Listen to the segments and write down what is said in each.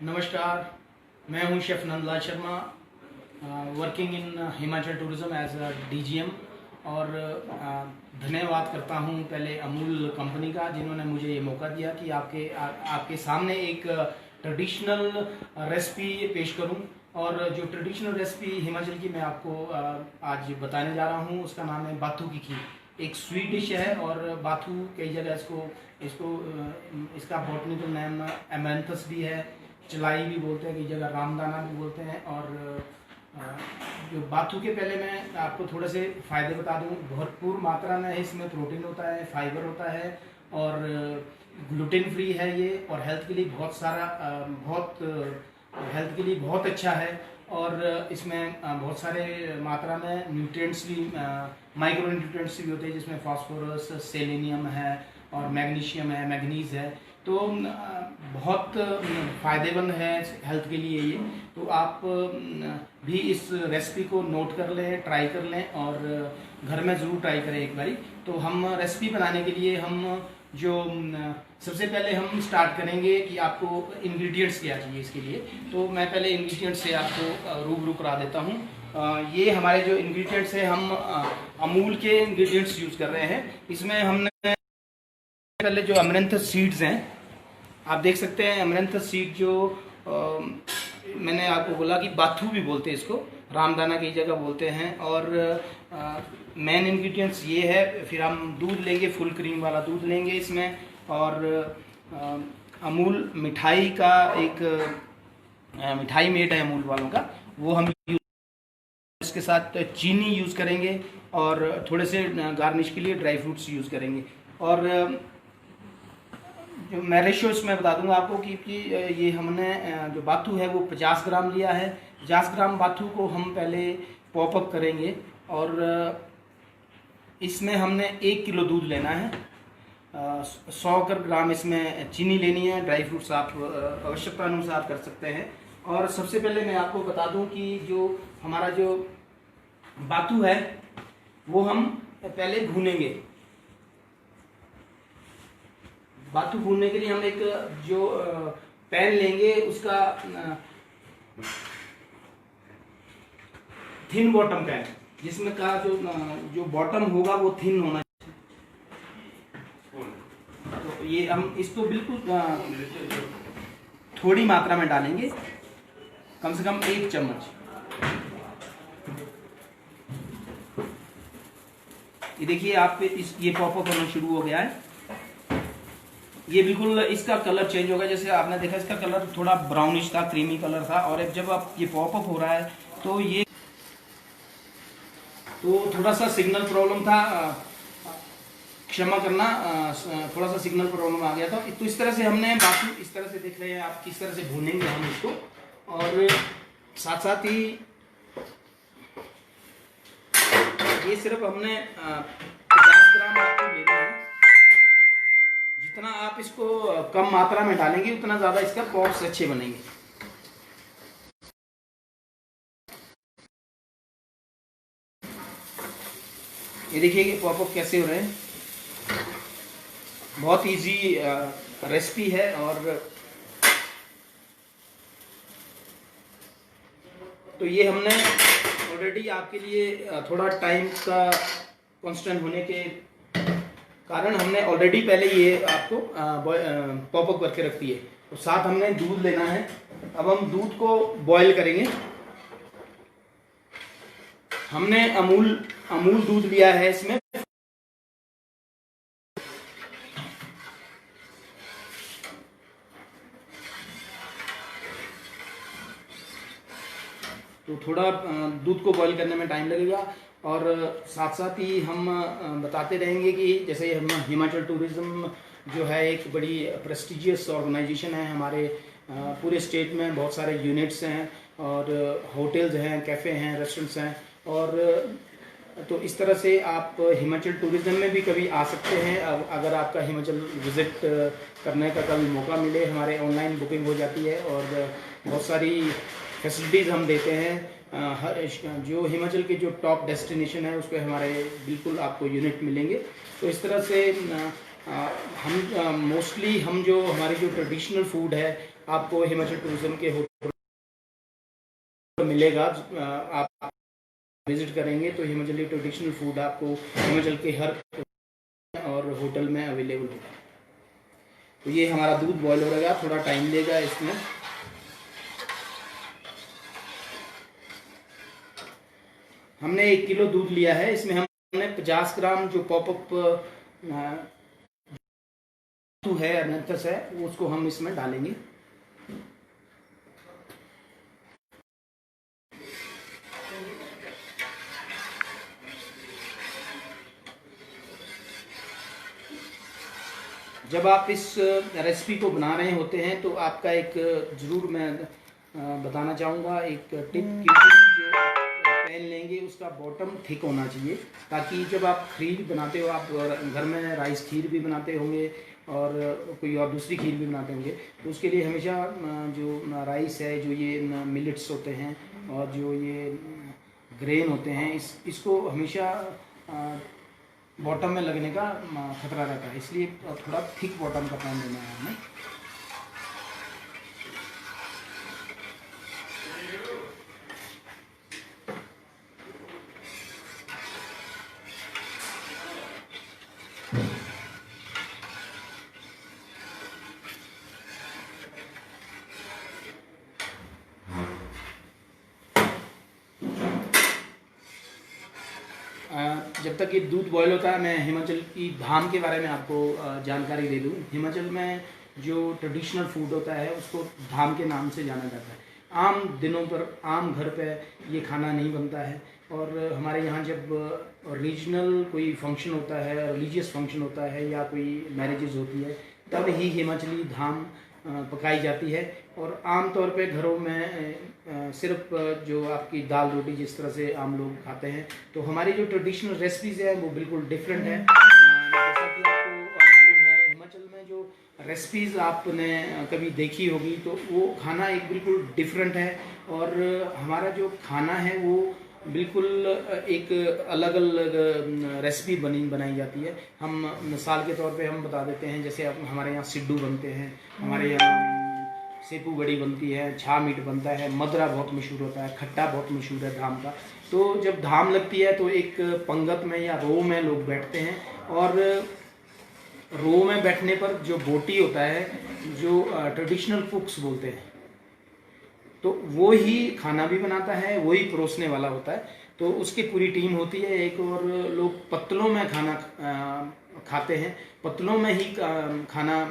नमस्कार, मैं हूं chef Nandlal Sharma, working in Himachal tourism as a DGM. और धन्यवाद करता हूं पहले अमूल कंपनी का, जिन्होंने मुझे ये मौका दिया कि आपके सामने एक ट्रेडिशनल रेसिपी पेश करूं। और जो ट्रेडिशनल रेसिपी हिमाचल की मैं आपको आज बताने जा रहा हूं, उसका नाम है बाथू की खीर। एक स्वीट डिश है और बाथू कई जगह इसका बॉटनिकल नेम एमेंथस भी है, चलाई भी बोलते हैं, कई जगह रामदाना भी बोलते हैं। और जो बाथू के पहले मैं आपको थोड़े से फ़ायदे बता दूं। भरपूर मात्रा में इसमें प्रोटीन होता है, फाइबर होता है और ग्लूटेन फ्री है ये, और हेल्थ के लिए बहुत अच्छा है। और इसमें बहुत सारे मात्रा में न्यूट्रिएंट्स भी, माइक्रो न्यूट्रिएंट्स भी होते हैं, जिसमें फास्फोरस, सेलेनियम है और मैग्नीशियम है, मैग्नीज है। तो बहुत फ़ायदेमंद है हेल्थ के लिए ये। तो आप भी इस रेसिपी को नोट कर लें, ट्राई कर लें और घर में ज़रूर ट्राई करें एक बारी। तो हम रेसिपी बनाने के लिए सबसे पहले हम स्टार्ट करेंगे कि आपको इंग्रेडिएंट्स क्या चाहिए इसके लिए। तो मैं पहले इंग्रेडिएंट्स से आपको रूबरू करा देता हूँ। ये हमारे जो इंग्रेडिएंट्स हैं, हम अमूल के इंग्रेडिएंट्स यूज़ कर रहे हैं। इसमें हमने पहले जो अमरंथस सीड्स हैं, आप देख सकते हैं। अमरंथस सीड जो मैंने आपको बोला कि बाथू भी बोलते हैं इसको, रामदाना कई जगह बोलते हैं। और मेन इंग्रेडिएंट्स ये है। फिर हम दूध लेंगे, फुल क्रीम वाला दूध लेंगे इसमें। और अमूल मिठाई का एक मिठाई मेड है अमूल वालों का, वो हम इसके साथ चीनी यूज़ करेंगे और थोड़े से गार्निश के लिए ड्राई फ्रूट्स यूज़ करेंगे। और जो मैं रेशियो इसमें बता दूंगा आपको कि ये हमने जो बाथू है वो 50 ग्राम लिया है। 50 ग्राम बाथू को हम पहले पॉप अप करेंगे और इसमें हमने 1 किलो दूध लेना है। 100 ग्राम इसमें चीनी लेनी है। ड्राई फ्रूट्स आप आवश्यकता अनुसार कर सकते हैं। और सबसे पहले मैं आपको बता दूं कि जो हमारा जो बाथू है वो हम पहले भूनेंगे। बाथू भूनने के लिए हम एक जो पैन लेंगे, उसका थिन बॉटम पैन, जिसमें का जो बॉटम होगा वो थिन होना चाहिए। तो ये हम इसको बिल्कुल थोड़ी मात्रा में डालेंगे, कम से कम 1 चम्मच। ये देखिए आप ये पॉपअप होना शुरू हो गया है। ये बिल्कुल इसका कलर चेंज होगा। जैसे आपने देखा इसका कलर थोड़ा ब्राउनिश था, क्रीमी कलर था। और जब आप ये पॉपअप हो रहा है तो थोड़ा सा सिग्नल प्रॉब्लम था, क्षमा करना, थोड़ा सा सिग्नल प्रॉब्लम आ गया था। तो इस तरह से हमने बाकी इस तरह से देख रहे हैं आप, किस तरह से भूनेंगे हम इसको। और साथ साथ ही ये सिर्फ हमने 50 ग्राम आपको लेना है। जितना आप इसको कम मात्रा में डालेंगे उतना ज़्यादा इसका पॉप्स अच्छे बनेंगे। ये देखिए कि पॉपअप कैसे हो रहे हैं। बहुत इजी रेसिपी है। और तो ये हमने ऑलरेडी आपके लिए थोड़ा टाइम का कांस्टेंट होने के कारण हमने ऑलरेडी पहले ये आपको पॉपअप करके रखती है। तो साथ हमने दूध लेना है। अब हम दूध को बॉईल करेंगे। हमने अमूल दूध लिया है इसमें। तो थोड़ा दूध को बॉईल करने में टाइम लगेगा। और साथ साथ ही हम बताते रहेंगे कि जैसे हम हिमाचल टूरिज़्म जो है एक बड़ी प्रेस्टिजियस ऑर्गेनाइजेशन है। हमारे पूरे स्टेट में बहुत सारे यूनिट्स हैं और होटल्स हैं, कैफ़े हैं, रेस्टोरेंट्स हैं। और तो इस तरह से आप हिमाचल टूरिज़्म में भी कभी आ सकते हैं। अगर आपका हिमाचल विज़िट करने का कभी मौका मिले, हमारे ऑनलाइन बुकिंग हो जाती है और बहुत सारी फैसिलिटीज़ हम देते हैं। जो हिमाचल के जो टॉप डेस्टिनेशन है उस पर हमारे बिल्कुल आपको यूनिट मिलेंगे। तो इस तरह से हम मोस्टली हम जो हमारी जो ट्रेडिशनल फूड है आपको हिमाचल टूरिज्म के होटल मिलेगा। आप विजिट करेंगे तो हिमाचली ट्रेडिशनल फूड आपको हिमाचल के हर और होटल में अवेलेबल होगा। तो ये हमारा दूध बॉयल हो रहेगा, थोड़ा टाइम लेगा इसमें। हमने 1 किलो दूध लिया है, इसमें हमने 50 ग्राम जो पॉपअप है अनंतस है उसको हम इसमें डालेंगे। जब आप इस रेसिपी को बना रहे होते हैं तो आपका एक ज़रूर मैं बताना चाहूँगा एक टिप कि जो पैन लेंगे उसका बॉटम थिक होना चाहिए, ताकि जब आप खीर बनाते हो, आप घर में राइस खीर भी बनाते होंगे और कोई और दूसरी खीर भी बनाते होंगे, तो उसके लिए हमेशा जो राइस है, जो ये मिलेट्स होते हैं और जो ये ग्रेन होते हैं, इसको हमेशा बॉटम में लगने का खतरा रहता है, इसलिए थोड़ा थिक बॉटम का पैन लेना है हमें। जब तक ये दूध बॉयल होता है मैं हिमाचल की धाम के बारे में आपको जानकारी दे दूँ। हिमाचल में जो ट्रेडिशनल फूड होता है उसको धाम के नाम से जाना जाता है। आम दिनों पर आम घर पे ये खाना नहीं बनता है, और हमारे यहाँ जब रीजनल कोई फंक्शन होता है, रिलीजियस फंक्शन होता है या कोई मैरिजेज होती है, तब ही हिमाचली धाम पकाई जाती है। और आम तौर पे घरों में सिर्फ जो आपकी दाल रोटी जिस तरह से आम लोग खाते हैं, तो हमारी जो ट्रेडिशनल रेसिपीज़ हैं वो बिल्कुल डिफरेंट है। जैसा कि आपको मालूम है, हिमाचल में जो रेसिपीज़ आपने कभी देखी होगी तो वो खाना एक बिल्कुल डिफरेंट है, और हमारा जो खाना है वो बिल्कुल एक अलग अलग रेसिपी बनाई जाती है। हम मिसाल के तौर पे हम बता देते हैं, जैसे हमारे यहाँ सिड्डू बनते हैं, हमारे यहाँ सेपू बड़ी बनती है, छा मीट बनता है, मदरा बहुत मशहूर होता है, खट्टा बहुत मशहूर है धाम का। तो जब धाम लगती है तो एक पंगत में या रो में लोग बैठते हैं, और रो में बैठने पर जो बोटी होता है, जो ट्रेडिशनल कुक्स बोलते हैं, तो वो ही खाना भी बनाता है, वही परोसने वाला होता है। तो उसकी पूरी टीम होती है एक, और लोग पत्तलों में खाना खाते हैं, पत्तलों में ही खाना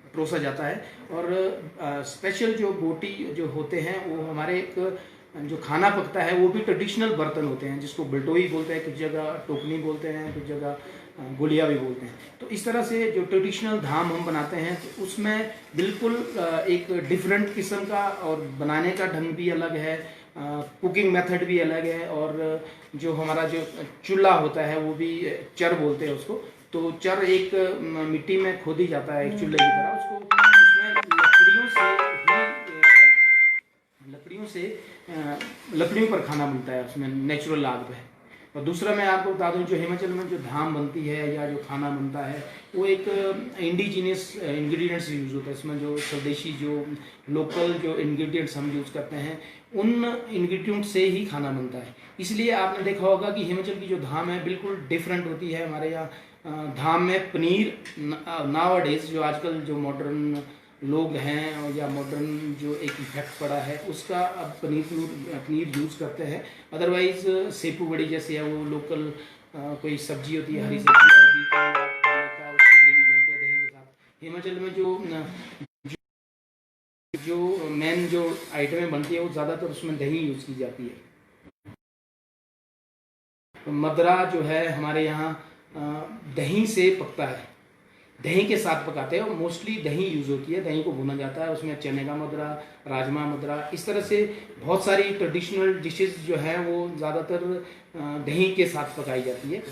परोसा जाता है। और स्पेशल जो बोटी जो होते हैं वो हमारे एक जो खाना पकता है वो भी ट्रेडिशनल बर्तन होते हैं, जिसको बिल्टोई बोलते हैं, कुछ जगह टोकनी बोलते हैं, कुछ जगह गुलिया भी बोलते हैं। तो इस तरह से जो ट्रेडिशनल धाम हम बनाते हैं तो उसमें बिल्कुल एक डिफरेंट किस्म का, और बनाने का ढंग भी अलग है, कुकिंग मेथड भी अलग है, और जो हमारा जो चूल्हा होता है वो भी चर बोलते हैं उसको। तो चर एक मिट्टी में खोदी जाता है एक चूल्हे की तरह, उसको उसमें लकड़ियों पर खाना बनता है, उसमें नेचुरल आग पे। और दूसरा मैं आपको बता दूं, जो हिमाचल में जो धाम बनती है या जो खाना बनता है वो एक इंडिजीनियस इंग्रेडिएंट्स यूज़ होता है। इसमें जो स्वदेशी जो लोकल जो इंग्रेडिएंट्स हम यूज़ करते हैं उन इंग्रेडिएंट से ही खाना बनता है। इसलिए आपने देखा होगा कि हिमाचल की जो धाम है बिल्कुल डिफरेंट होती है। हमारे यहाँ धाम में पनीर नाउअडेज जो आजकल जो मॉडर्न लोग हैं या मॉडर्न जो एक इफेक्ट पड़ा है उसका अब पनीर यूज़ करते हैं। अदरवाइज सेपू बड़ी जैसे है वो लोकल कोई सब्जी होती है, हरी सब्जी, अरबी का उसकी ग्रेवी बनते हैं दही के साथ। हिमाचल में जो मेन जो आइटमें बनती है वो ज़्यादातर उसमें दही यूज़ की जाती है। तो मदरा जो है हमारे यहाँ दही से पकता है, दही के साथ पकाते हैं, और मोस्टली दही यूज़ होती है, दही को भुना जाता है, उसमें चने का मदरा, राजमा मदरा, इस तरह से बहुत सारी ट्रेडिशनल डिशेस जो हैं वो ज़्यादातर दही के साथ पकाई जाती है।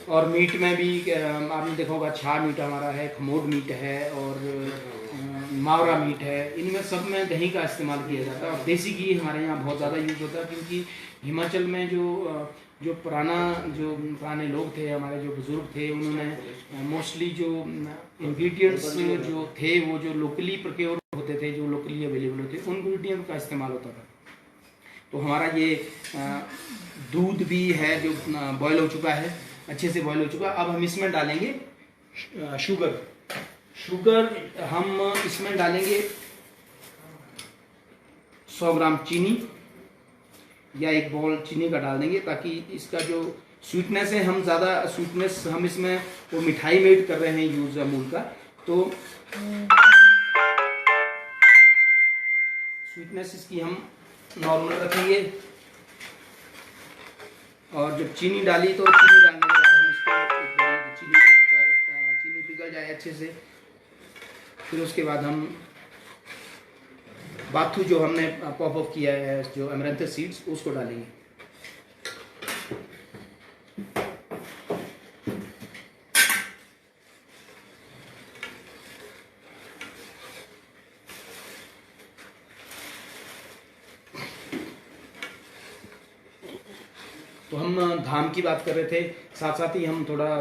और मीट में भी आपने देखा होगा, छा मीट हमारा है, खमोड मीट है, और मावरा मीट है, इनमें सब में दही का इस्तेमाल किया जाता है। और देसी घी हमारे यहाँ बहुत ज़्यादा यूज़ होता है, क्योंकि हिमाचल में जो पुराने लोग थे, हमारे जो बुज़ुर्ग थे, उन्होंने मोस्टली जो इंग्रेडिएंट्स जो थे वो जो लोकली प्रोक्योर होते थे, जो लोकली अवेलेबल होते थे, उन इंग्रेडिएंट का इस्तेमाल होता था। तो हमारा ये दूध भी है जो बॉयल हो चुका है, अच्छे से बॉयल हो चुका है। अब हम इसमें डालेंगे शुगर हम इसमें डालेंगे 100 ग्राम चीनी या 1 बाउल चीनी का डाल देंगे, ताकि इसका जो स्वीटनेस है, हम ज़्यादा स्वीटनेस हम इसमें वो मिठाई मेड कर रहे हैं यूज़ अमूल का, तो स्वीटनेस इसकी हम नॉर्मल रखेंगे। और जब चीनी डाली तो चीनी डालने के बाद हम इसको चीनी पिघल जाए अच्छे से, फिर उसके बाद हम बाथू जो हमने पॉप अप किया है, जो अमरंथस सीड्स, उसको डालेंगे। तो हम धाम की बात कर रहे थे, साथ साथ ही हम थोड़ा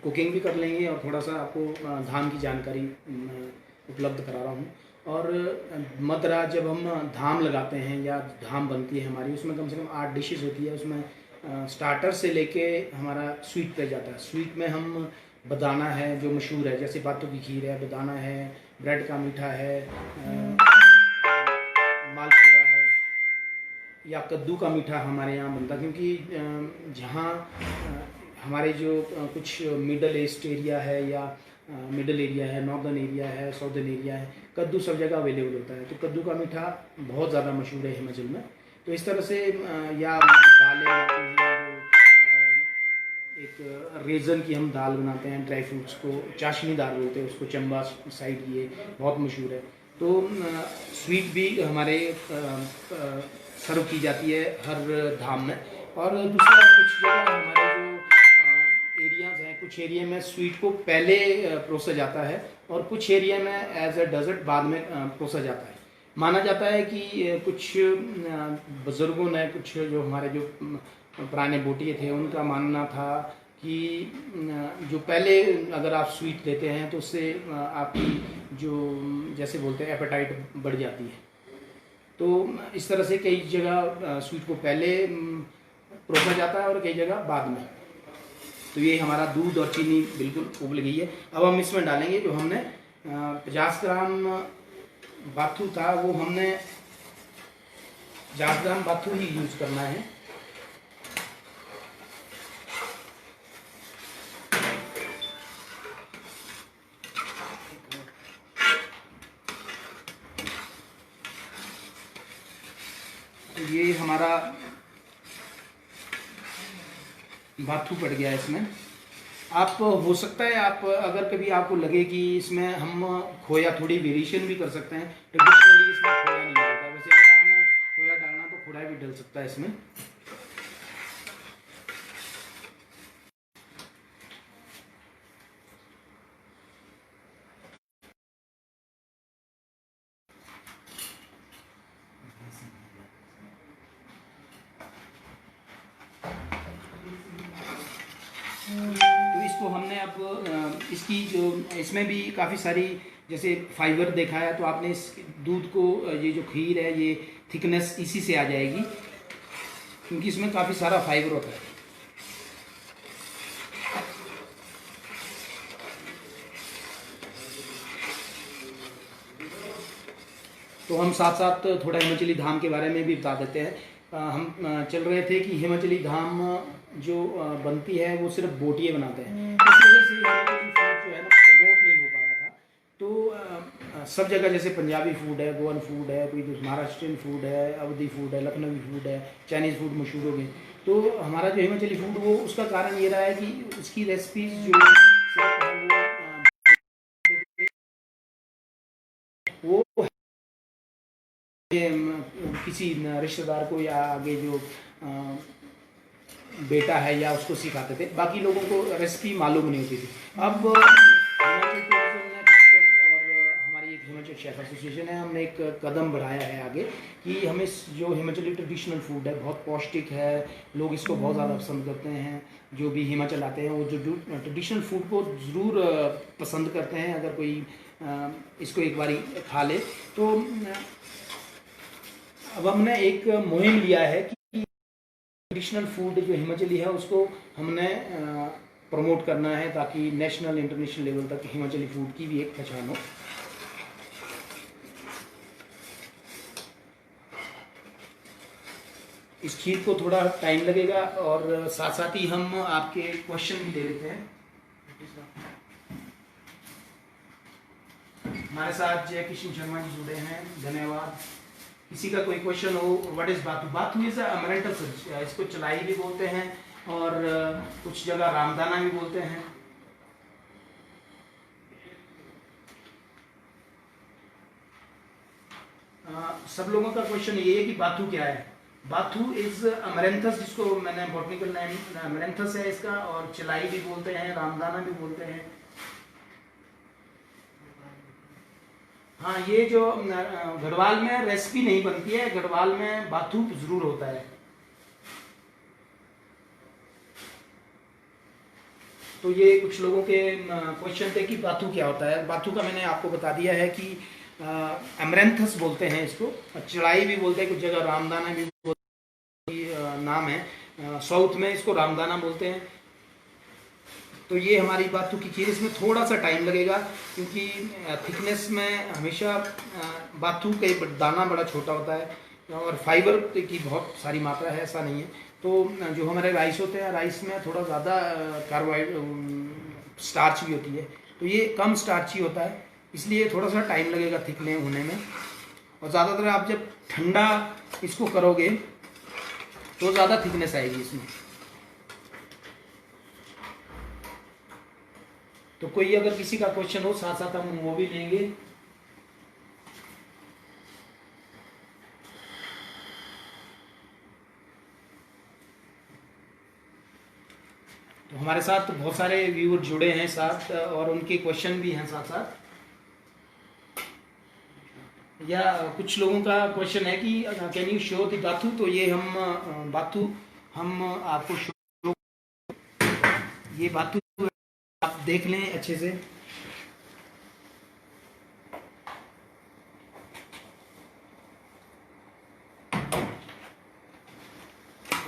कुकिंग भी कर लेंगे और थोड़ा सा आपको धाम की जानकारी उपलब्ध करा रहा हूँ। और मदरा जब हम धाम लगाते हैं या धाम बनती है हमारी, उसमें कम से कम 8 डिशेस होती है। उसमें स्टार्टर से लेके हमारा स्वीट पे जाता है। स्वीट में हम बदाना है जो मशहूर है, जैसे बातों की खीर है, बदाना है, ब्रेड का मीठा है, मालपूड़ा है, या कद्दू का मीठा हमारे यहाँ बनता है। क्योंकि जहाँ हमारे जो कुछ मिडल ईस्ट एरिया है या मिडल एरिया है, नॉर्दर्न एरिया है, साउदर्न एरिया है, कद्दू सब जगह अवेलेबल होता है। तो कद्दू का मीठा बहुत ज़्यादा मशहूर है हिमाचल में। तो इस तरह से या दालें बनाती हैं, जो एक रेज़न की हम दाल बनाते हैं, ड्राई फ्रूट्स को चाशनी दाल बोलते हैं उसको, चंबा साइड की ये बहुत मशहूर है। तो स्वीट भी हमारे सर्व की जाती है हर धाम में। और दूसरा, कुछ जगह हमारे जो एरियाज़ हैं, कुछ एरिया में स्वीट को पहले परोसा जाता है और कुछ एरिया में एज अ डेजर्ट बाद में परोसा जाता है। माना जाता है कि कुछ बुज़ुर्गों ने, कुछ जो हमारे जो पुराने बोटिए थे, उनका मानना था कि जो पहले अगर आप स्वीट लेते हैं तो उससे आपकी जो जैसे बोलते हैं एपेटाइट बढ़ जाती है। तो इस तरह से कई जगह स्वीट को पहले परोसा जाता है और कई जगह बाद में। तो ये हमारा दूध और चीनी बिल्कुल उबल गई है। अब हम इसमें डालेंगे जो हमने 50 ग्राम बाथू था, वो हमने 50 ग्राम बाथू ही यूज करना है। तो ये हमारा बाथू पड़ गया है इसमें। आप हो सकता है, आप अगर कभी आपको लगे कि इसमें हम खोया थोड़ी वेरिएशन भी कर सकते हैं। ट्रेडिशनली इसमें खोया नहीं डालता, वैसे अगर आपने खोया डालना तो खोया भी डल सकता है इसमें। तो इसको हमने अब इसकी जो इसमें भी काफ़ी सारी जैसे फाइबर देखा है, तो आपने इस दूध को, ये जो खीर है, ये थिकनेस इसी से आ जाएगी, क्योंकि इसमें काफ़ी सारा फाइबर होता है। तो हम साथ साथ थोड़ा हिमाचली धाम के बारे में भी बता देते हैं। हम चल रहे थे कि हिमाचली धाम जो बनती है वो सिर्फ बोटिए बनाते हैं, इस वजह से हिमाचली फूड जो है ना प्रमोट नहीं हो पाया था। तो सब जगह जैसे पंजाबी फूड है, गोवन फूड है, कोई महाराष्ट्रियन फूड है, अवधी फूड है, लखनवी फूड है, चाइनीज़ फूड मशहूर हो गए। तो हमारा जो हिमाचली फूड, वो उसका कारण ये रहा है कि उसकी रेसिपीज जो सिर्फ है वो किसी रिश्तेदार को या आगे जो बेटा है या उसको सिखाते थे, बाकी लोगों को रेसिपी मालूम नहीं होती थी। अब हिमाचल टूरिज्म ने खासकर, और हमारी एक हिमाचल शेफ एसोसिएशन है, हमने एक कदम बढ़ाया है आगे कि हमें जो हिमाचली ट्रेडिशनल फूड है बहुत पौष्टिक है, लोग इसको बहुत ज़्यादा पसंद करते हैं। जो भी हिमाचल आते हैं वो जो ट्रेडिशनल फूड को ज़रूर पसंद करते हैं। अगर कोई इसको एक बारी खा ले तो अब हमने एक मुहिम लिया है कि ट्रेडिशनल फूड जो हिमाचली है उसको हमने प्रमोट करना है ताकि नेशनल इंटरनेशनल लेवल तक हिमाचली फूड की भी एक पहचान हो। इस खीर को थोड़ा टाइम लगेगा और साथ साथ ही हम आपके क्वेश्चन भी दे देते हैं। हमारे साथ जय किशन शर्मा जी जुड़े हैं, धन्यवाद। किसी का कोई क्वेश्चन हो, what is bathu? Bathu is amaranthus, इसको चलाई भी बोलते हैं और कुछ जगह रामदाना भी बोलते हैं। सब लोगों का क्वेश्चन ये है कि बाथू क्या है। बाथू इज अमरेंथस, जिसको मैंने बॉटनिकल नेम अमरेंथस है इसका, और चलाई भी बोलते हैं, रामदाना भी बोलते हैं। हाँ, ये जो गढ़वाल में रेसिपी नहीं बनती है, गढ़वाल में बाथू जरूर होता है। तो ये कुछ लोगों के क्वेश्चन थे कि बाथू क्या होता है। बाथू का मैंने आपको बता दिया है कि अमरेंथस बोलते हैं इसको, चढ़ाई भी बोलते हैं, कुछ जगह रामदाना भी बोलते हैं, नाम है। साउथ में इसको रामदाना बोलते हैं। तो ये हमारी बाथू की खीर, इसमें थोड़ा सा टाइम लगेगा क्योंकि थिकनेस में हमेशा बाथू का दाना बड़ा छोटा होता है और फाइबर की बहुत सारी मात्रा है, ऐसा नहीं है। तो जो हमारे राइस होते हैं, राइस में थोड़ा ज़्यादा कार्बोहाइड्रेट स्टार्च भी होती है, तो ये कम स्टार्ची होता है, इसलिए थोड़ा सा टाइम लगेगा थिकने होने में। और ज़्यादातर आप जब ठंडा इसको करोगे तो ज़्यादा थिकनेस आएगी इसमें। तो कोई अगर किसी का क्वेश्चन हो, साथ साथ हम वो भी लेंगे। तो हमारे साथ बहुत सारे व्यूअर जुड़े हैं साथ, और उनके क्वेश्चन भी हैं साथ साथ। या कुछ लोगों का क्वेश्चन है कि can you show the Bathu? तो ये हम बाथू हम आपको शो, ये बाथू आप देख लें अच्छे से।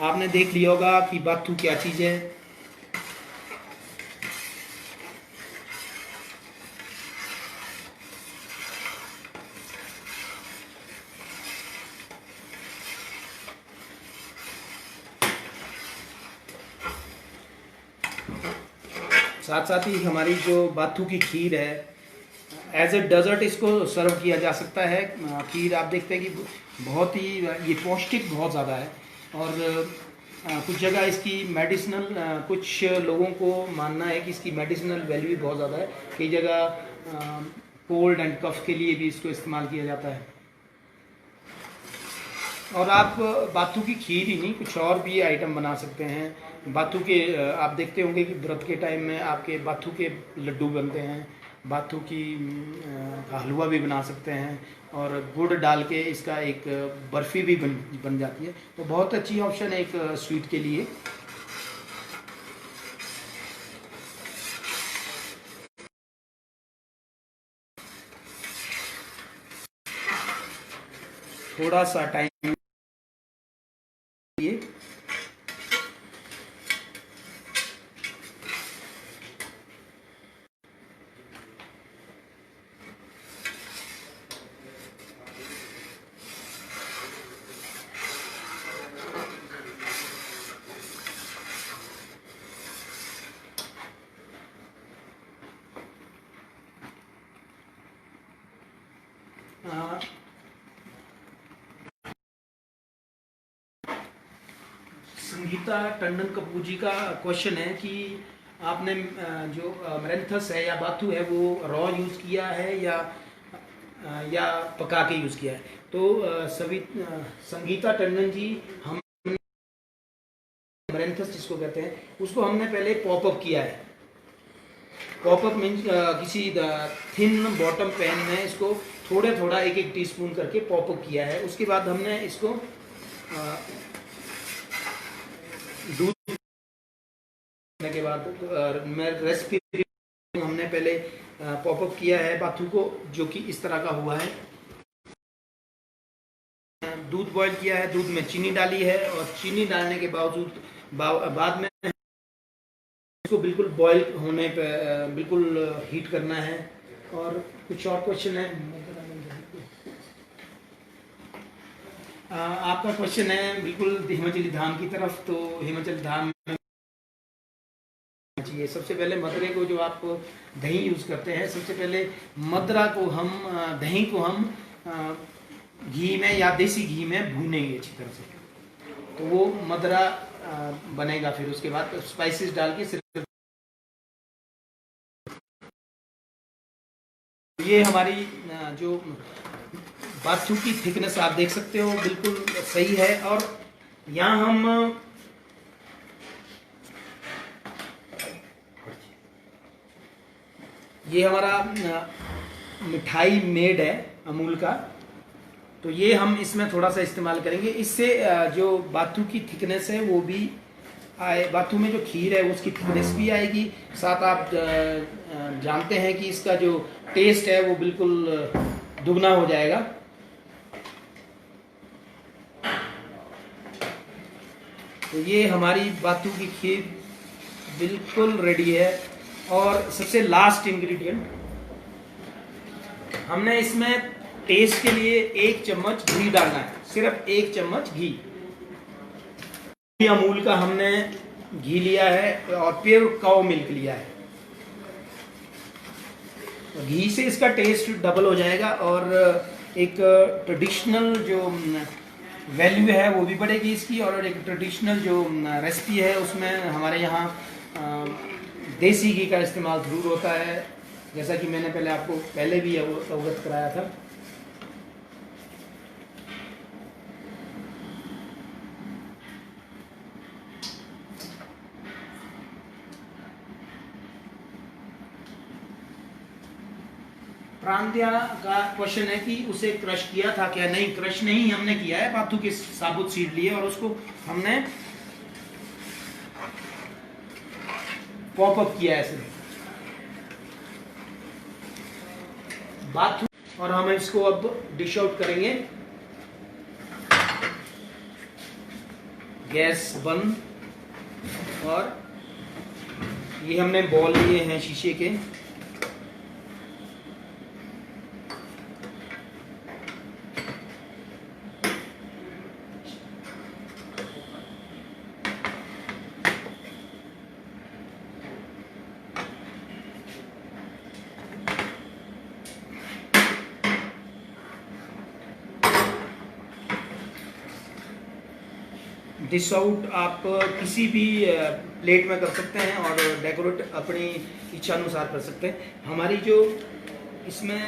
आपने देख लिया होगा कि बाथू क्या चीज है। साथ साथ ही हमारी जो बाथू की खीर है, एज ए डेजर्ट इसको सर्व किया जा सकता है। खीर आप देखते हैं कि बहुत ही ये पौष्टिक बहुत ज़्यादा है, और कुछ जगह इसकी मेडिसिनल, कुछ लोगों को मानना है कि इसकी मेडिसिनल वैल्यू भी बहुत ज़्यादा है। कई जगह कोल्ड एंड कफ के लिए भी इसको इस्तेमाल किया जाता है। और आप बाथू की खीर ही नहीं, कुछ और भी आइटम बना सकते हैं। बाथू के आप देखते होंगे कि व्रत के टाइम में आपके बाथू के लड्डू बनते हैं, बाथू की हलवा भी बना सकते हैं, और गुड़ डाल के इसका एक बर्फ़ी भी बन जाती है। तो बहुत अच्छी ऑप्शन है एक स्वीट के लिए। थोड़ा सा टाइम लिए संगीता टंडन कपूर जी का क्वेश्चन है कि आपने जो मेरेंथस है या बाथू है वो रॉ यूज़ किया है या पका के यूज़ किया है। तो संगीता टंडन जी, हम मेरेंथस जिसको कहते हैं उसको हमने पहले पॉप अप किया है। पॉपअप मीन्स किसी थिन बॉटम पैन में इसको थोड़ा थोड़ा एक एक टीस्पून करके पॉपअप किया है। उसके बाद हमने इसको दूध के बाद मैं रेसिपी हमने पहले पॉपअप किया है बाथू को, जो कि इस तरह का हुआ है। दूध बॉईल किया है, दूध में चीनी डाली है और चीनी डालने के बावजूद बाद में इसको बिल्कुल बॉईल होने पे बिल्कुल हीट करना है। और कुछ और क्वेश्चन है? आपका क्वेश्चन है बिल्कुल हिमाचली धाम की तरफ। तो हिमाचली धाम चाहिए सबसे पहले मदरे को, जो आप दही यूज करते हैं, सबसे पहले मदरा को हम दही को हम घी में या देसी घी में भूनेंगे अच्छी तरह से, तो वो मदरा बनेगा। फिर उसके बाद स्पाइसेस डाल के सिर्फ ये हमारी जो बाथू की थिकनेस आप देख सकते हो बिल्कुल सही है। और यहाँ हम ये हमारा मिठाई मेड है अमूल का, तो ये हम इसमें थोड़ा सा इस्तेमाल करेंगे। इससे जो बाथू की थिकनेस है वो भी आए, बाथू में जो खीर है उसकी थिकनेस भी आएगी। साथ आप जानते हैं कि इसका जो टेस्ट है वो बिल्कुल दुगना हो जाएगा। तो ये हमारी बाथू की खीर बिल्कुल रेडी है। और सबसे लास्ट इंग्रेडिएंट हमने इसमें टेस्ट के लिए 1 चम्मच घी डालना है, सिर्फ 1 चम्मच घी। अमूल का हमने घी लिया है और प्योर काउ मिल्क लिया है। घी से इसका टेस्ट डबल हो जाएगा और एक ट्रेडिशनल जो वैल्यू है वो भी बढ़ेगी इसकी। और एक ट्रेडिशनल जो रेसिपी है उसमें हमारे यहाँ देसी घी का इस्तेमाल जरूर होता है, जैसा कि मैंने पहले आपको पहले भी अवगत कराया था। प्रांत्या का क्वेश्चन है कि उसे क्रश किया था क्या? नहीं, क्रश नहीं हमने किया है। बाथू के साबुत सीड लिए और उसको हमने पॉपअप किया है सिर्फ बाथू। और हम इसको अब डिश आउट करेंगे। गैस बंद। और ये हमने बॉल लिए हैं शीशे के। डिश आउट आप किसी भी प्लेट में कर सकते हैं और डेकोरेट अपनी इच्छा अनुसार कर सकते हैं। हमारी जो इसमें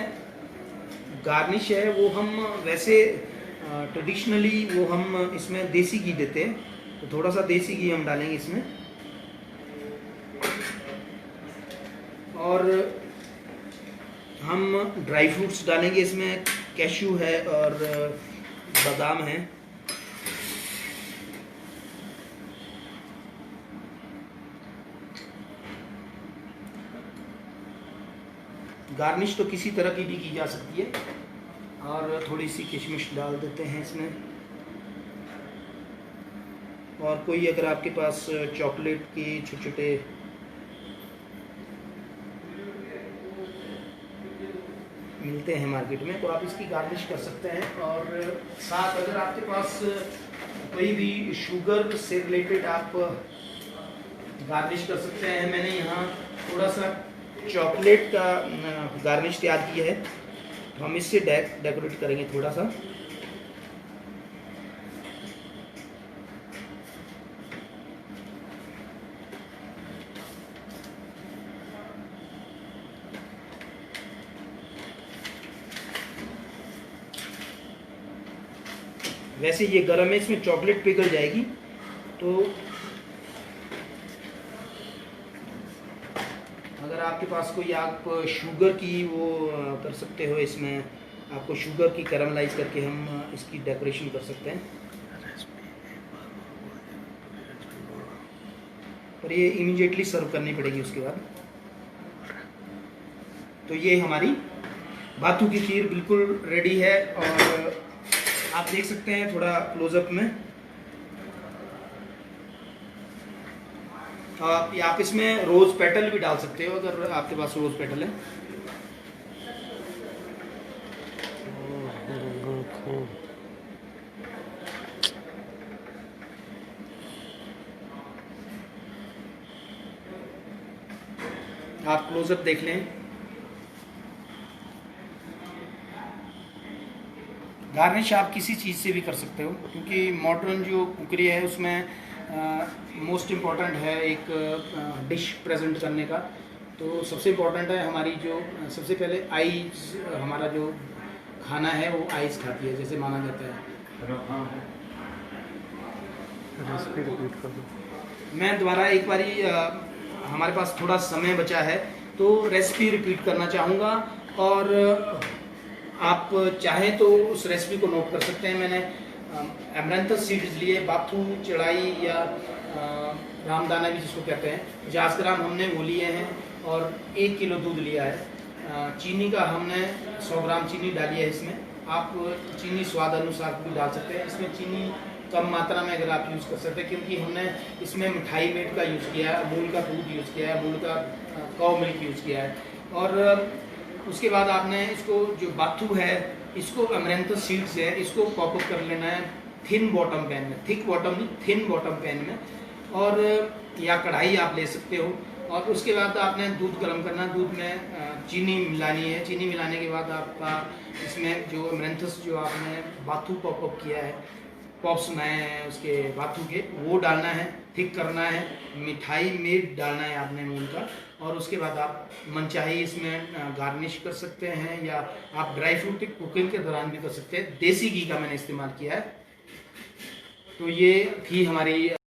गार्निश है वो हम वैसे ट्रेडिशनली वो हम इसमें देसी घी देते हैं, तो थोड़ा सा देसी घी हम डालेंगे इसमें। और हम ड्राई फ्रूट्स डालेंगे इसमें, कैश्यू है और बादाम है। गार्निश तो किसी तरह की भी की जा सकती है। और थोड़ी सी किशमिश डाल देते हैं इसमें। और कोई अगर आपके पास चॉकलेट की छोटे छोटे मिलते हैं मार्केट में तो आप इसकी गार्निश कर सकते हैं। और साथ अगर आपके पास कोई भी शुगर से रिलेटेड आप गार्निश कर सकते हैं। मैंने यहाँ थोड़ा सा चॉकलेट का गार्निश तैयार किया है, तो हम इससे डेकोरेट करेंगे थोड़ा सा। वैसे ये गर्म है, इसमें चॉकलेट पिघल जाएगी। तो अगर आप आपके पास कोई आप शुगर की वो कर सकते हो, इसमें आपको शुगर की कैरामलाइज करके हम इसकी डेकोरेशन कर सकते हैं। और ये इमीडिएटली सर्व करनी पड़ेगी उसके बाद। तो ये हमारी बाथू की खीर बिल्कुल रेडी है और आप देख सकते हैं थोड़ा क्लोजअप में। आप इसमें रोज पेटल भी डाल सकते हो अगर आपके पास रोज पेटल है। आप क्लोजअप देख लें। गार्निश आप किसी चीज़ से भी कर सकते हो, क्योंकि मॉडर्न जो कुकरी है उसमें मोस्ट इम्पॉर्टेंट है एक डिश प्रेजेंट करने का। तो सबसे इम्पॉर्टेंट है हमारी जो सबसे पहले आइज, हमारा जो खाना है वो आइज खाती है जैसे माना जाता है। रेसिपी रिपीट कर दो। मैं दोबारा एक बारी हमारे पास थोड़ा समय बचा है तो रेसिपी रिपीट करना चाहूँगा, और आप चाहें तो उस रेसिपी को नोट कर सकते हैं। मैंने एमरैंथस सीड्स लिए, बाथू, चढ़ाई या रामदाना भी जिसको कहते हैं, 50 ग्राम हमने वो लिए हैं और 1 किलो दूध लिया है। चीनी का हमने 100 ग्राम चीनी डाली है इसमें। आप चीनी स्वाद अनुसार भी डाल सकते हैं। इसमें चीनी कम मात्रा में अगर आप यूज़ कर सकते हैं, क्योंकि हमने इसमें मिठाई मेट का यूज़ किया है, अमूल का दूध यूज़ किया है, अमूल का काऊ मिल्क यूज़ किया है। और उसके बाद आपने इसको जो बाथू है, इसको अमरैंथस सीड्स है, इसको पॉप अप कर लेना है थिन बॉटम पैन में, थिक बॉटम नहीं, थिन बॉटम पैन में। और या कढ़ाई आप ले सकते हो। और उसके बाद आपने दूध गर्म करना, दूध में चीनी मिलानी है। चीनी मिलाने के बाद आपका इसमें जो अमरैंथस जो आपने बाथू पॉप अप किया है, पॉप्स बनाए हैं उसके बाथू के, वो डालना है, थिक करना है। मिठाई मेट डालना है आपने मूल का। और उसके बाद आप मनचाही इसमें गार्निश कर सकते हैं, या आप ड्राई फ्रूट कुकिंग के दौरान भी कर सकते हैं। देसी घी का मैंने इस्तेमाल किया है। तो ये थी हमारी